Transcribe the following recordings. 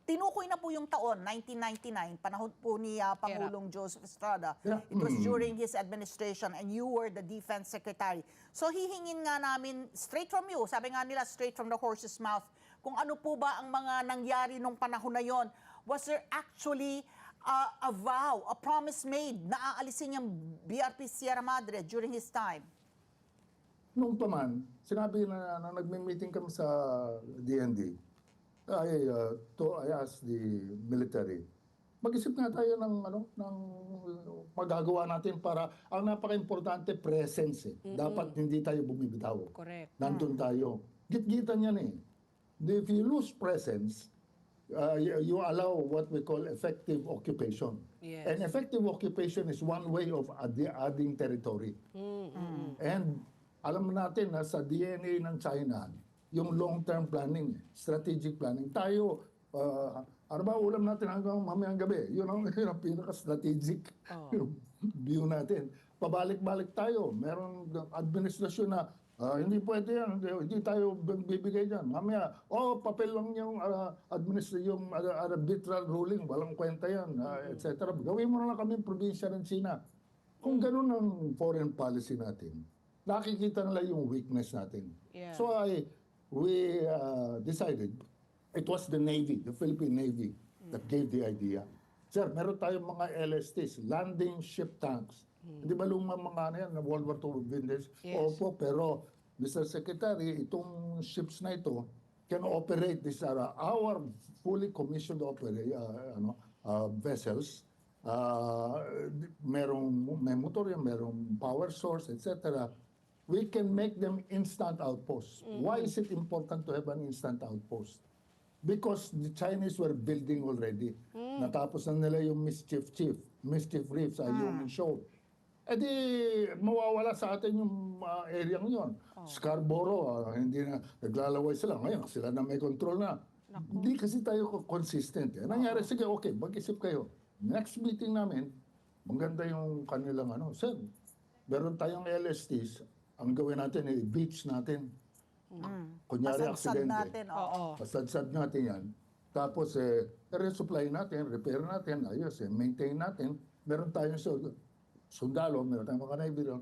tinukoy na po yung taon, 1999, panahon po ni Pangulong Joseph Estrada. Yeah. It was during his administration and you were the defense secretary. So hihingin nga namin straight from you, sabi nga nila straight from the horse's mouth, kung ano po ba ang mga nangyari nung panahon na yon. Was there actually a vow, a promise made na aalisin yung BRP Sierra Madre during his time? Nung paman, sinabi na nagme-meeting kami sa DND, I asked the military, mag-isip nga tayo ng magagawa natin para, ang napaka-importante, presence eh. Dapat hindi tayo bumibitaw. Correct. Nandun tayo. Git-gitan yan eh. If you lose presence, you allow what we call effective occupation. Yes. And effective occupation is one way of adding territory. And alam natin na sa DNA ng China, yung long-term planning, strategic planning, tayo, ano ba ulam natin hanggang mamayang gabi? Yun ang pinaka-strategic view natin. Pabalik-balik tayo. Meron administrasyon na hindi pwede yan, hindi tayo bibigay dyan. Mamaya, papel lang yung yung arbitral ruling, walang kwenta yan, etc. Gawin mo na lang kami probinsya ng China. Kung ganun ang foreign policy natin, nakikita nila yung weakness natin. Yeah. So we decided, it was the Navy, the Philippine Navy, that gave the idea. Sir, meron tayong mga LSTs, landing ship tanks. Hindi ba lumang mga ano yan, na World War II vintage? Yes. Opo, pero Mr. Secretary, itong ships na ito can operate. These are our fully commissioned vessels. May motor yan, merong power source, etc. We can make them instant outposts. Why is it important to have an instant outpost? Because the Chinese were building already. Natapos na nila yung Mischief Reef sa Ayungin Shoal. Eh di, mawawala sa atin yung area yon. Scarborough, hindi na, naglalaway sila. Ngayon, sila na may control na. Hindi kasi tayo consistent. Eh. Nangyari, sige, okay, mag-isip kayo. Next meeting namin, maganda yung kanilang sir, meron tayong LSTs, ang gawin natin ay beach natin. Kunyari Pasadsad aksidente. natin, Pasadsad natin yan. Tapos, resupply natin, repair natin, ayos, maintain natin. Meron tayong sundalo, meron tayong mga Navy doon,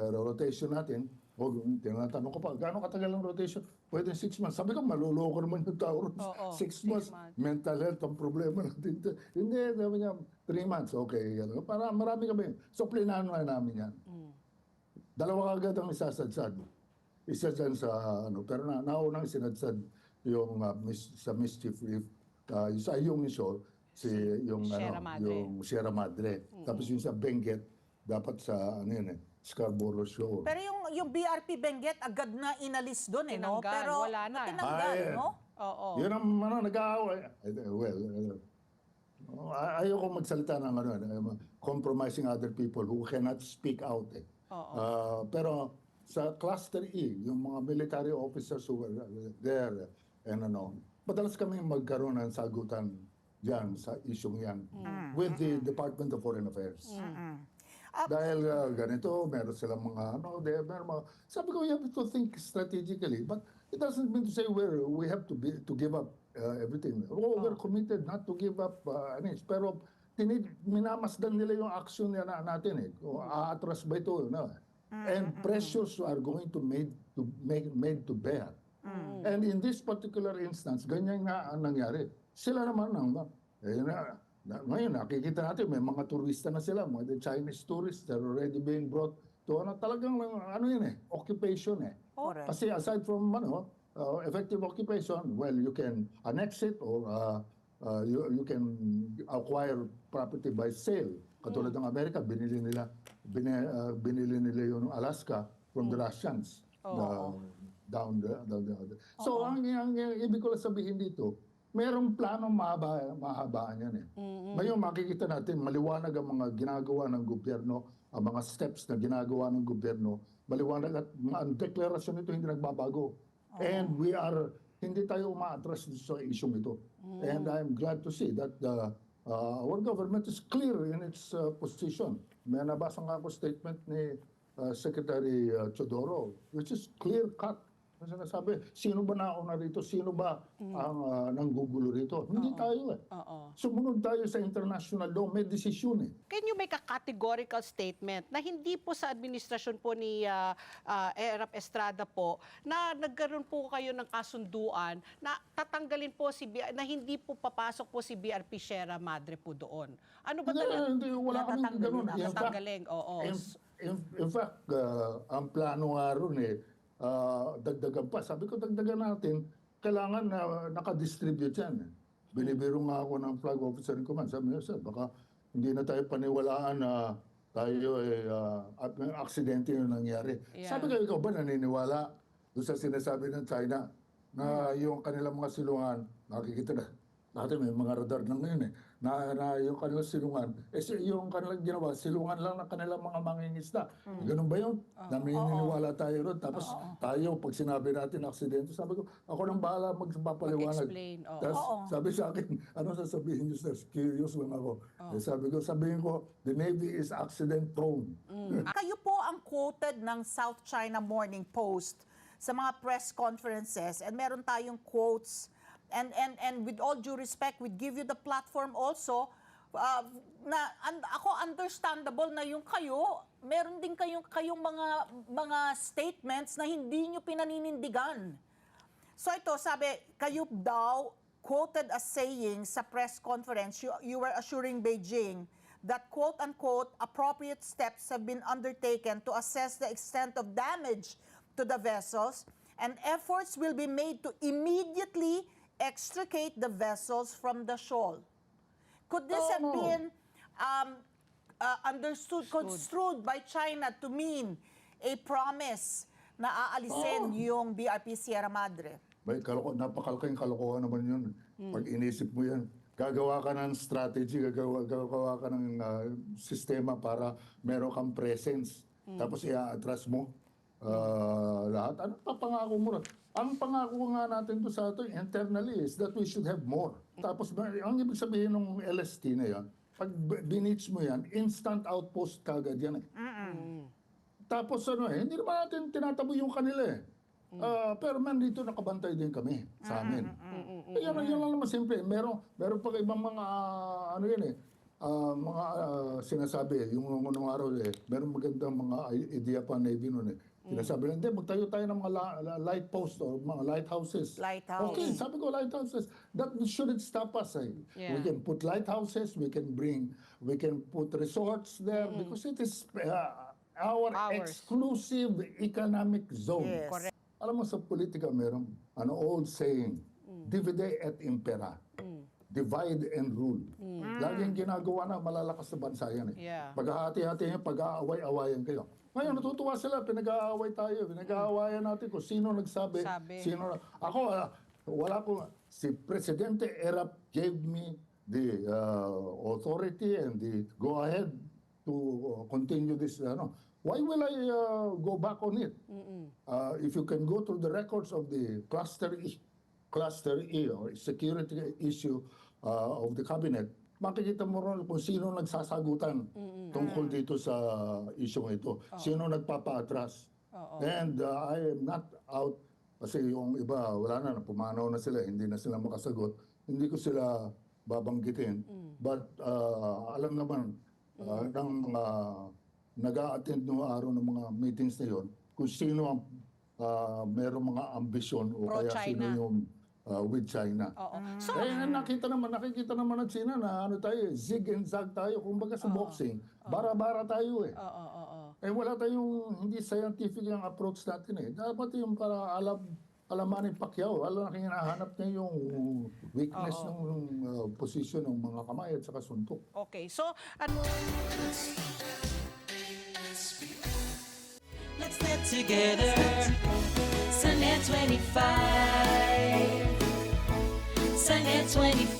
rotation natin. Tinatanong ko pa, gaano katagal ang rotation? Pwede 6 months. Sabi ko, maluloko naman yung tao. 6 months. Mental health ang problema natin. Hindi, sabi niya, 3 months. Okay. Para marami kami. So, plinano na namin yan. Dalawa kagad ang isasadsad. Isa dyan sa, pero naunang sinadsad yung sa Mischief Reef, sa yung show, yung Sierra Madre. Tapos yung sa Benguet, dapat sa, Scarborough Shoal. Pero yung BRP Benguet, agad na inalis doon, no? Tinanggal, Pero wala na. tinanggal, no? Oo. Yun ang nag-aaway. Well, ayoko magsalita ng compromising other people who cannot speak out. Pero sa Cluster E, yung mga military officers who were there, madalas kami magkaroon ng sagutan dyan sa isyong yan with the Department of Foreign Affairs. Dahil ganito, meron silang mga, sabi ko, you have to think strategically, but it doesn't mean to say we have to give up everything. We're committed not to give up, pero minamasdan nila yung action natin eh. Aatras ba ito? And pressures are going to made to bear. And in this particular instance, ganyan nga ang nangyari. Sila naman ngayon, nakikita natin, may mga turista na sila, mga Chinese tourists, they're already being brought to talagang occupation eh. Correct. Kasi aside from effective occupation, well, you can annex it or you can acquire property by sale. Katulad ng Amerika, binili nila yung Alaska from the Russians. Down there. So, ang ibig ko lang sabihin dito, merong planong mahabaan yan eh. Ngayon makikita natin, maliwanag ang mga ginagawa ng gobyerno, ang mga steps na ginagawa ng gobyerno, maliwanag at ang deklarasyon nito hindi nagbabago. And hindi tayo umaatras sa isyong ito. And I'm glad to see that our government is clear in its position. May nabasa nga ako statement ni Secretary Chodoro, which is clear-cut. Sinasabi, sino ba nauna rito? Sino ba ang nanggugulo rito? Hindi tayo eh. Oo. Sumunod tayo sa international law, may desisyon eh. Can you make a categorical statement na hindi po sa administrasyon po ni Erap Estrada po na nagkaroon po kayo ng kasunduan na tatanggalin po na hindi po papasok po si BRP Sierra Madre po doon? Ano ba talaga? Hindi, wala kaming ganun. Tatanggalin, oo. In fact, ang plano nga ron dagdagan pa. Sabi ko, dagdagan natin, kailangan na nakadistribute yan. Binibiro nga ako ng flag officer in command. Sabi niya, sir, baka hindi na tayo paniwalaan na tayo at may aksidente yung nangyari. Yeah. Sabi ko, ikaw ba naniniwala doon sa sinasabi ng China na yung kanilang mga silungan, nakikita na, dati may mga radar na ngayon na yung kanilang silungan, yung kanilang ginawa, silungan lang ng kanilang mga mangingisda. Ganun ba yun? Naniniwala tayo ron. Tapos tayo, pag sinabi natin aksidente, sabi ko, ako nang bahala magpapaliwanag. Mag-explain, oo. Tapos sabi sa akin, ano sasabihin nyo, sir? Curious lang ako. Sabihin ko, the Navy is accident prone. Kayo po ang quoted ng South China Morning Post sa mga press conferences and meron tayong quotes and with all due respect, we'd give you the platform also ako understandable na yung kayo, meron din kayong mga statements na hindi nyo pinaninindigan. So ito, sabi, kayo daw quoted as saying sa press conference, you were assuring Beijing that quote-unquote appropriate steps have been undertaken to assess the extent of damage to the vessels and efforts will be made to immediately extricate the vessels from the shoal. Could this have been construed by China to mean a promise na aalisin yung BRP Sierra Madre? May napakalaking kalokohan naman yun. Pag inisip mo yan, gagawa ka ng strategy, gagawa ka ng sistema para meron kang presence. Tapos i-atras mo lahat. Ano papangako mo rin? Ang pangako nga natin to sa ito internally is that we should have more. Tapos ang ibig sabihin ng LST na yan, pag binitch mo yan, instant outpost kagad yan eh. Tapos hindi naman natin tinatabo yung kanila eh. Pero man dito nakabantay din kami sa amin. Yan lang naman simple. Meron pa ibang mga mga sinasabi yung unang araw meron magandang mga idea pa Navy noon eh. Sinasabi lang, hindi, magtayo tayo ng mga light post or mga lighthouses. Lighthouse. Okay, sabi ko lighthouses. That shouldn't stop us. Yeah. We can put lighthouses, we can put resorts there because it is our exclusive economic zone. Yes. Correct. Alam mo sa politika meron old saying, divide et impera. Divide and rule. Laging ginagawa na malalakas na bansa yan eh. Yeah. Paghahati-hati yan, pag-aaway-awayan kayo. Ngayon, natutuwa sila, pinag-aaway tayo, pinag-aawayan natin kung sino nagsabi, sino. Ako, wala ko, si Presidente Erap gave me the authority and the go-ahead to continue this, Why will I go back on it? If you can go through the records of the Cluster E, or security issue of the cabinet, makikita mo ron kung sino nagsasagutan tungkol dito sa isyong ito. Sino nagpapa-atras. And I am not out, kasi yung iba, wala na, pumanaw na sila, hindi na sila makasagot. Hindi ko sila babanggitin. But alam naman ng mga nag-a-attend noong araw ng mga meetings na yon, kung sino ang merong mga ambisyon o kaya sino yung with China. So, nakikita naman ng China na tayo, zig and zag tayo. Kumbaga sa boxing, bara-bara tayo eh. Wala tayong, hindi scientific yung approach natin eh. Dapat yung para alamanin Pacquiao, wala na hinahanap niya yung weakness ng position ng mga kamay at saka suntok. okay. So, Let's get together. Sunday 25. Sunday 25.